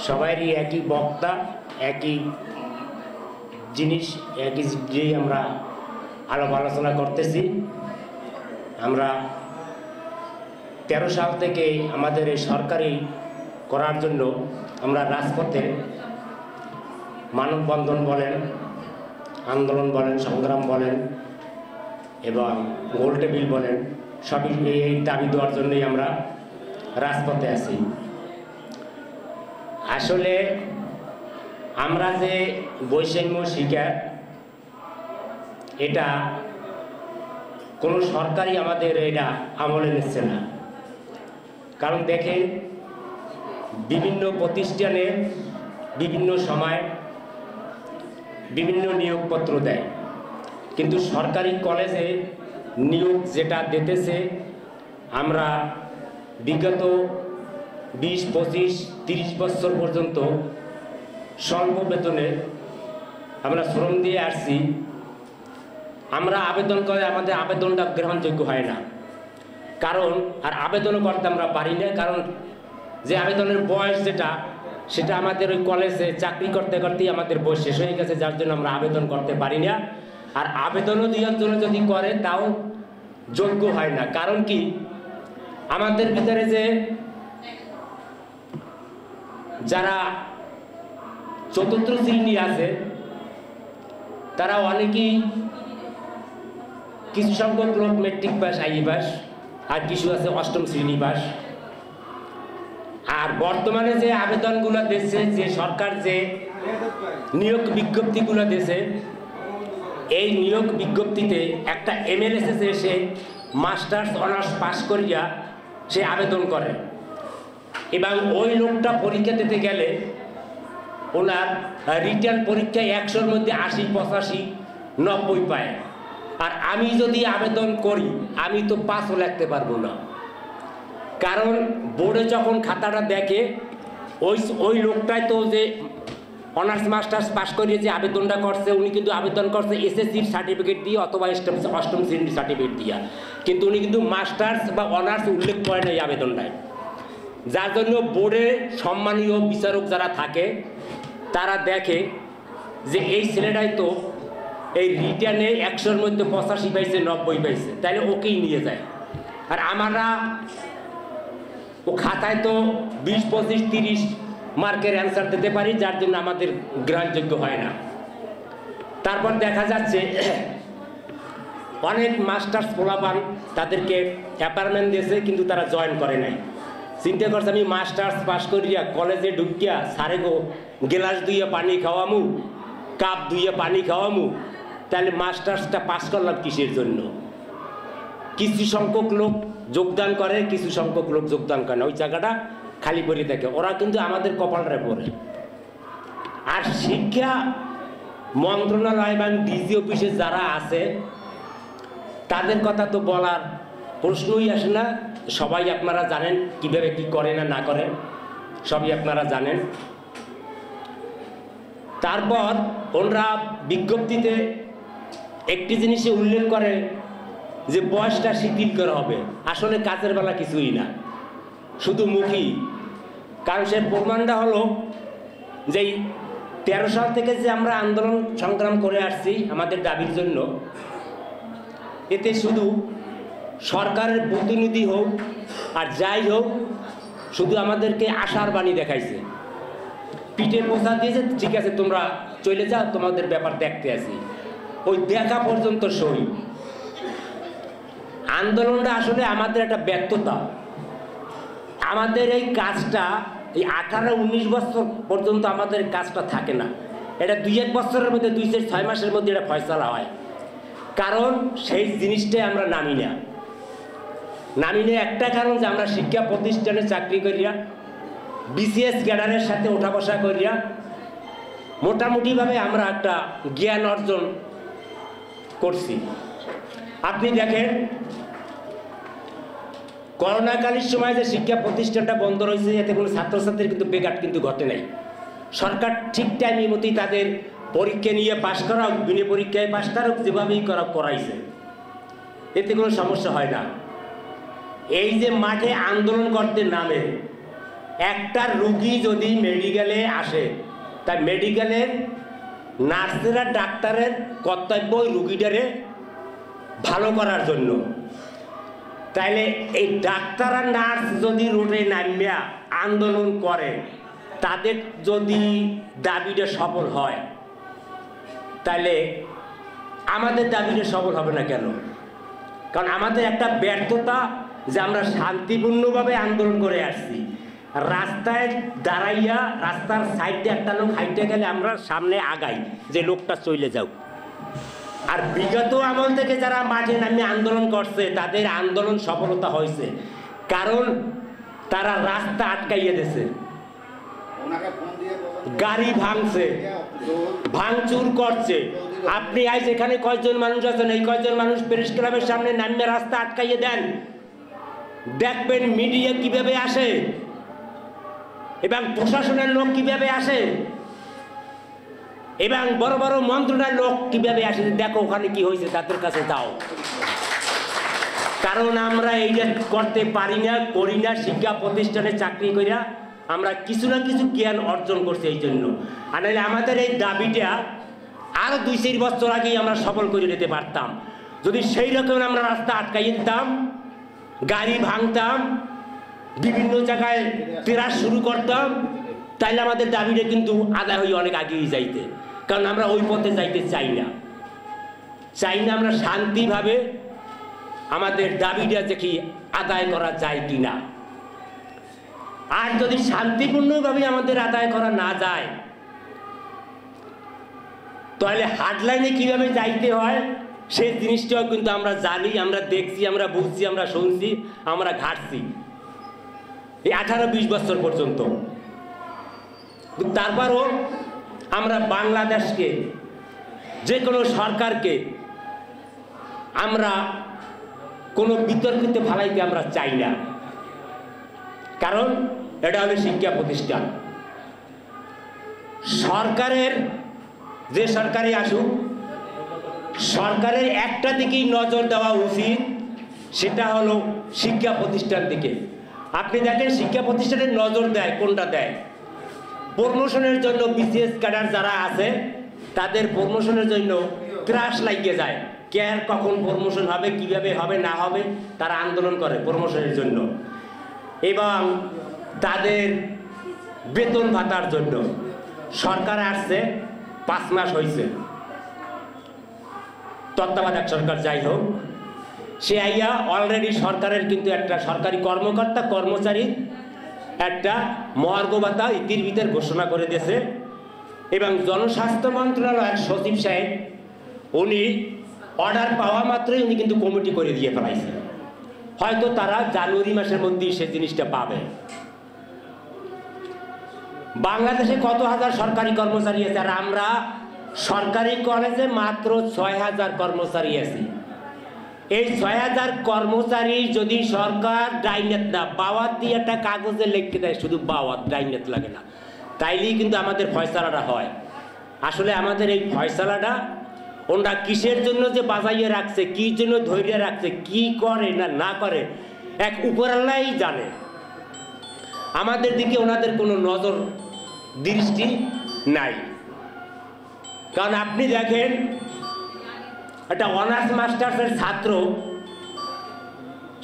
সবারই একই বক্তা, একই জিনিস, একই যেই আমরা আলাপ আলোচনা করতেছি। আমরা 13 সাল থেকে আমাদের এই সরকারি করার জন্য আমরা রাজপথে মানববন্ধন বলেন, আন্দোলন বলেন, সংগ্রাম বলেন এবং গোলটেবিল বলেন, সবই এই দাবি দেওয়ার জন্যই আমরা রাজপথে আছি। আসলে আমরা যে বৈষম্য শিকার, এটা কোনো সরকারই আমাদের এটা আমলে নিচ্ছে না। কারণ দেখেন, বিভিন্ন প্রতিষ্ঠানে বিভিন্ন সময় বিভিন্ন নিয়োগপত্র দেয়, কিন্তু সরকারি কলেজে নিয়োগ যেটা দিতেছে, আমরা বিগত 20, 25, 30 বছর পর্যন্ত স্বল্প বেতনে আমরা শ্রম দিয়ে আসছি। আমরা আবেদন করে আমাদের আবেদনটা গ্রহণযোগ্য হয় না, কারণ আর আবেদনও করতে আমরা পারি না, কারণ যে আবেদনের বয়স যেটা, সেটা আমাদের ওই কলেজে চাকরি করতে করতেই আমাদের বয়স শেষ হয়ে গেছে, যার জন্য আমরা আবেদন করতে পারি না। আর আবেদনও দেওয়ার জন্য যদি করে, তাও যোগ্য হয় না। কারণ কি, আমাদের ভিতরে যে যারা চতুর্থ শ্রেণী আছে, তারা অনেকেই, কিছু সংখ্যক লোক মেট্রিক পাস, আইএ পাস, আর কিছু আছে অষ্টম শ্রেণী পাস। আর বর্তমানে যে আবেদনগুলো দিচ্ছে, যে সরকার যে নিয়োগ বিজ্ঞপ্তিগুলো দিচ্ছে, এই নিয়োগ বিজ্ঞপ্তিতে একটা এমএলএসএস এসে মাস্টার্স অনার্স পাস করিয়া সে আবেদন করে, এবং ওই লোকটা পরীক্ষা দিতে গেলে ওনার রিটার্ন পরীক্ষায় 100-র মধ্যে 80, 85, 90 পায়। আর আমি যদি আবেদন করি, আমি তো 5ও লিখতে পারবো না, কারণ বোর্ডে যখন খাতাটা দেখে, ওই লোকটাই তো যে অনার্স মাস্টার্স পাস করিয়ে যে আবেদনটা করছে, উনি কিন্তু আবেদন করছে এসএসসির সার্টিফিকেট দিয়ে অথবা অষ্টম শ্রেণীর সার্টিফিকেট দিয়ে, কিন্তু উনি কিন্তু মাস্টার্স বা অনার্স উল্লেখ করে না এই আবেদনটায়। যার জন্য বোর্ডে সম্মানীয় বিচারক যারা থাকে, তারা দেখে যে এই ছেলেটাই তো এই রিটার্নে 100-র মধ্যে 85 পাইছে, 90 পাইছে, তাহলে ওকেই নিয়ে যায়। আর আমরা ও খাতায় তো 20, 25, 30 মার্কের অ্যান্সার দিতে পারি, যার জন্য আমাদের গ্রহণযোগ্য হয় না। তারপর দেখা যাচ্ছে অনেক মাস্টার্স পোলাপান, তাদেরকে অ্যাপার্টমেন্ট দিয়েছে, কিন্তু তারা জয়েন করে নাই। চিন্তা করছে, আমি মাস্টার্স পাস করিয়া কলেজে ঢুকিয়া সারে গো গ্লাস ধুইয়া পানি খাওয়ামু, কাপ ধুইয়া পানি খাওয়ামু, তাহলে মাস্টার্সটা পাস করলাম কিসের জন্য? কিছু সংখ্যক লোক যোগদান করে, কিছু সংখ্যক লোক যোগদান করে না, ওই জায়গাটা খালি পড়ে থাকে। ওরা কিন্তু আমাদের কপালটা পড়ে। আর শিক্ষা মন্ত্রণালয় এবং ডিজি অফিসে যারা আছে, তাদের কথা তো বলার প্রশ্নই আসে না। সবাই আপনারা জানেন কিভাবে কি করে না করে, সবই আপনারা জানেন। তারপর ওনারা বিজ্ঞপ্তিতে একটি জিনিসে উল্লেখ করে যে বয়সটা শিথিল করা হবে। আসলে কাজের বেলা কিছুই না, শুধু মুখী। কারণ সে প্রমাণটা হলো যে 13 সাল থেকে যে আমরা আন্দোলন সংগ্রাম করে আসছি আমাদের দাবির জন্য, এতে শুধু সরকারের প্রতিনিধি হোক আর যাই হোক, শুধু আমাদেরকে আশার বাণী দেখাইছে, পিঠে পোষা দিয়েছে, ঠিক আছে তোমরা চলে যাও, তোমাদের ব্যাপার দেখতে আসি। ওই দেখা পর্যন্ত সই। আন্দোলনটা আসলে আমাদের একটা ব্যর্থতা। আমাদের এই কাজটা এই 18-19 বছর পর্যন্ত আমাদের কাজটা থাকে না। এটা 2-1 বছরের মধ্যে, 2-6 মাসের মধ্যে এটা ফয়সালা হয়। কারণ সেই জিনিসটাই আমরা নামি না। একটা কারণ যে আমরা শিক্ষা প্রতিষ্ঠানে চাকরি করিয়া, বিসিএস ক্যাডারের সাথে ওঠা বসা করিয়া মোটামুটিভাবে আমরা একটা জ্ঞান অর্জন করছি। আপনি দেখেন, করোনাকালীন সময় যে শিক্ষা প্রতিষ্ঠানটা বন্ধ রয়েছে, এতে কোনো ছাত্রছাত্রীর কিন্তু বেঘাট কিন্তু ঘটে নাই। সরকার ঠিক টাইমের মতোই তাদের পরীক্ষা নিয়ে পাশ করা হোক, বিনা পরীক্ষায় পাশ করা হোক, যেভাবেই করাইছে, এতে কোনো সমস্যা হয় না। এই যে মাঠে আন্দোলন করতে নামে, একটা রুগী যদি মেডিকেলে আসে, তাই মেডিকেলের নার্সেরা ডাক্তারের কর্তব্য ওই রুগীটারে ভালো করার জন্য। তাইলে এই ডাক্তার আর নার্স যদি রোডে নামিয়া আন্দোলন করে, তাদের যদি দাবিটা সফল হয়, তাহলে আমাদের দাবিটা সফল হবে না কেন? কারণ আমাদের একটা ব্যর্থতা যে আমরা শান্তিপূর্ণভাবে আন্দোলন করে আসছি। রাস্তায় দাঁড়াইয়া রাস্তার সাইডে একটা লোক হাইটে গেলে আমরা সামনে আগাই যে লোকটা চলে যাও। আর বিগত আমল থেকে যারা মাঠে নামে আন্দোলন করছে তাদের আন্দোলন সফলতা হয়েছে, কারণ তারা রাস্তা আটকাইয়ে দিয়েছে, গাড়ি ভাঙছে, ভাঙচুর করছে। আপনি আজ এখানে কয়জন মানুষ আছেন, এই কয়জন মানুষ প্রেস ক্লাবের সামনে নামে রাস্তা আটকাইয়ে দেন, দেখবেন মিডিয়া কিভাবে আসে এবং প্রশাসনের লোক কিভাবে আসে এবং বড় বড় মন্ত্রণালয়ের লোক কিভাবে আসে। দেখো ওখানে কি হয়েছে, তাদের কাছে যাও। কারণ আমরা এইটা করতে পারি না, করি না। শিক্ষা প্রতিষ্ঠানে চাকরি করিয়া আমরা কিছু না কিছু জ্ঞান অর্জন করছি এই জন্য। আর নাহলে আমাদের এই দাবিটা আরো 2-4 বছর আগেই আমরা সফল করে নিতে পারতাম, যদি সেই রকম আমরা রাস্তা আটকাইয়ে দিতাম, গাড়ি ভাঙতাম, বিভিন্ন জায়গায় তেরাস শুরু করতাম, তাইলে আমাদের দাবিটা কিন্তু আদায় হয়ে অনেক আগেই যাইতে। কারণ আমরা ওই পথে যাইতে চাই না, আমরা শান্তিভাবে আমাদের দাবিটা দেখি আদায় করা যায় কিনা। আর যদি শান্তিপূর্ণভাবে আমাদের আদায় করা না যায়, তাহলে হার্ডলাইনে কিভাবে যাইতে হয় সেই জিনিসটাও কিন্তু আমরা জানি, আমরা দেখছি, আমরা বুঝছি, আমরা শুনছি, আমরা ঘাটছি এই 18-20 বছর পর্যন্ত। তারপরও আমরা বাংলাদেশকে, যে কোনো সরকারকে আমরা কোনো বিতর্কিত ফালাইতে আমরা চাই না, কারণ এটা হলো শিক্ষা প্রতিষ্ঠান। সরকারের যে সরকারই আসুক, সরকারের একটা দিকেই নজর দেওয়া উচিত, সেটা হলো শিক্ষা প্রতিষ্ঠান দিকে। আপনি দেখেন শিক্ষা প্রতিষ্ঠানের নজর দেয় কোনটা দেয়? প্রমোশনের জন্য বিসিএস ক্যাডার যারা আছে তাদের প্রমোশনের জন্য ত্রাস লাগিয়ে যায়, কে আর কখন প্রমোশন হবে, কিভাবে হবে না হবে, তারা আন্দোলন করে প্রমোশনের জন্য। এবং তাদের বেতন ভাতার জন্য সরকার আসছে 5 মাস হয়েছে, তত্ত্বাবধায়ক সরকার যাই হোক, সে আইয়া অলরেডি সরকারের কিন্তু একটা সরকারি কর্মকর্তা কর্মচারী একটা মহার্ঘ ভাতা ইতির ভিতর ঘোষণা করে দিয়েছে। এবং জনস্বাস্থ্য মন্ত্রণালয়ের সচিব সাহেব উনি অর্ডার পাওয়া মাত্রই উনি কিন্তু কমিটি করে দিয়ে ফেলাইছে, হয়তো তারা জানুয়ারি মাসের মধ্যেই সে জিনিসটা পাবে। বাংলাদেশে কত হাজার সরকারি কর্মচারী আছে, আর আমরা সরকারি কলেজে মাত্র 6000 কর্মচারী আছি। এই 6000 কর্মচারী যদি সরকার ডাইনেট না বাওয়াত দিয়ে একটা কাগজে লিখতে দেয়, শুধু বাওয়াত, ডাইনেট লাগে না, তাইলেই কিন্তু আমাদের ফয়সালাটা হয়। আসলে আমাদের এই ফয়সালাটা ওনারা কিসের জন্য যে বাজাইয়ে রাখছে, কি জন্য ধৈর্য রাখছে, কি করে না না করে, এক উপরাল্লাই জানে। আমাদের দিকে ওনাদের কোনো নজর দৃষ্টি নাই। কারণ আপনি দেখেন একটা অনার্স মাস্টার্সের ছাত্র,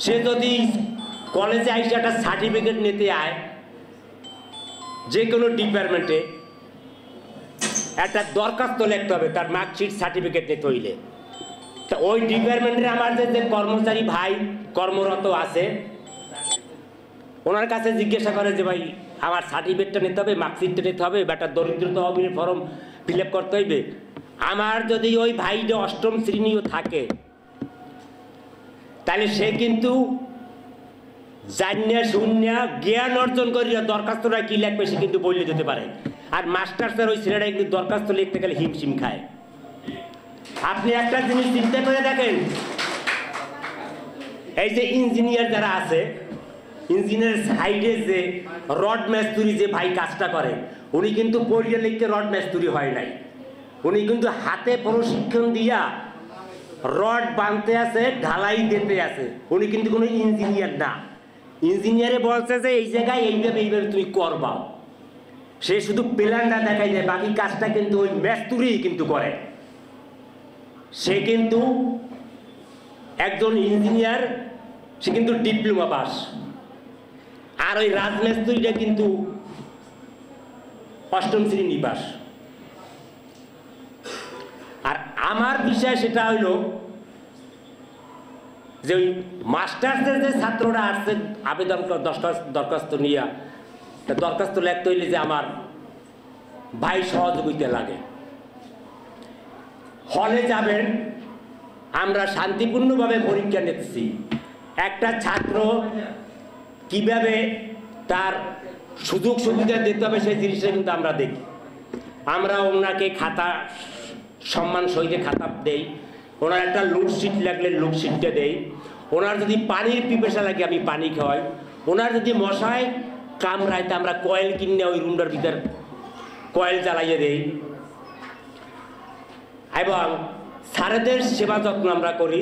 সে যদি কলেজে আইসে একটা সার্টিফিকেট নিতে আয়, যে কোনো ডিপার্টমেন্টে একটা দরখাস্ত লিখতে হবে তার মার্কশিট সার্টিফিকেট নিতে হইলে। তা ওই ডিপার্টমেন্টের আমার যে কর্মচারী ভাই কর্মরত আছে, ওনার কাছে জিজ্ঞাসা করে যে ভাই আমার সার্টিফিকেটটা নিতে হবে, মার্কশিটটা নিতে হবে, বা একটা দরিদ্রতা অভিযোগ ফর্ম ফিল আপ করতে হইবে। আমার যদি ওই ভাইটা 8ম শ্রেণীও থাকে, তাহলে সে কিন্তু জানিয়া শুনিয়া জ্ঞান অর্জন করিয়া দরখাস্তটা কি লিখবে সে কিন্তু বলে দিতে পারে। আর মাস্টার্সের ওই ছেলেটা কিন্তু দরখাস্ত লিখতে গেলে হিমশিম খায়। আপনি একটা জিনিস চিন্তা করে দেখেন, এই যে ইঞ্জিনিয়ার যারা আছে, ইঞ্জিনিয়ার সাইডে যে রড মিস্ত্রি যে ভাই কাজটা করে, উনি কিন্তু পড়িয়ে লিখতে রড মিস্ত্রি হয় নাই, উনি কিন্তু হাতে প্রশিক্ষণ দিয়া রড বাঁধতে আছে, ঢালাই দিতে আছে, উনি কিন্তু কোনো ইঞ্জিনিয়ার না। ইঞ্জিনিয়ারে বলছে যে এই জায়গায় এইভাবে তুমি করবা, সে শুধু প্ল্যানটা দেখাই যায়, বাকি কাজটা কিন্তু ওই মেস্তুরি কিন্তু করে। সে কিন্তু একজন ইঞ্জিনিয়ার, সে কিন্তু ডিপ্লোমা পাস, আর ওই রাজমিস্ত্রিটা কিন্তু 8ম শ্রেণী পাস। আর আমার বিষয় সেটা হইল যে ওই মাস্টার্সের যে ছাত্ররা আসছে আবেদন দরখাস্ত নিয়ে, দরখাস্ত লিখতে হইলে যে আমার ভাই সহযোগিতা লাগে। হলে যাবেন, আমরা শান্তিপূর্ণভাবে পরীক্ষা নিচ্ছি, একটা ছাত্র কিভাবে তার সুযোগ সুবিধা দিতে হবে সেই জিনিসটা কিন্তু আমরা দেখি। আমরা ওনাকে খাতা সম্মান সহিত খাতা দেই, ওনার একটা লোডশিট লাগলে লোডশিটটা দেই, ওনার যদি পানির পিপাসা লাগে আমি পানি খাওয়াই, ওনার যদি মশায় কামড়ায় তা আমরা কয়েল কিনে ওই রুমটার ভিতর কয়েল জ্বালাইয়ে দেই। এবং স্যারেদের সেবা যত্ন আমরা করি,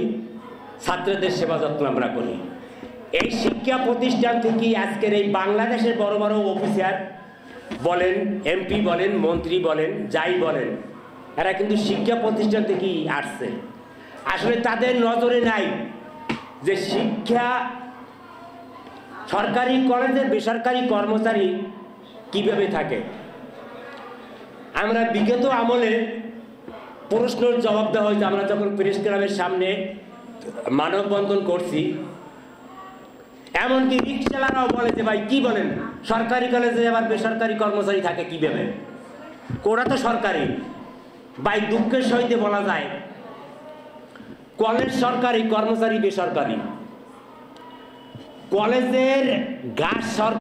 ছাত্রদের সেবা যত্ন আমরা করি। এই শিক্ষা প্রতিষ্ঠান থেকেই আজকের এই বাংলাদেশের বড় বড় অফিসার বলেন, এমপি বলেন, মন্ত্রী বলেন, যাই বলেন, এরা কিন্তু শিক্ষা প্রতিষ্ঠান থেকেই আসছে। আসলে তাদের নজরে নাই যে শিক্ষা সরকারি কলেজে বেসরকারি কর্মচারী কিভাবে থাকে। আমরা বিগত আমলে প্রশ্নের জবাব দেওয়া হয়েছে, আমরা যখন প্রেস ক্লাবের সামনে মানববন্ধন করছি, এমনকি রিক্সাওয়ালারাও বলে যে ভাই কি বলেন, সরকারি কলেজে আবার বেসরকারি কর্মচারী থাকে কিভাবে? ওরা তো সরকারি। ভাই দুঃখের সহিত বলা যায় কলেজ সরকারি, কর্মচারী বেসরকারি। কলেজের গাছ সরকারি।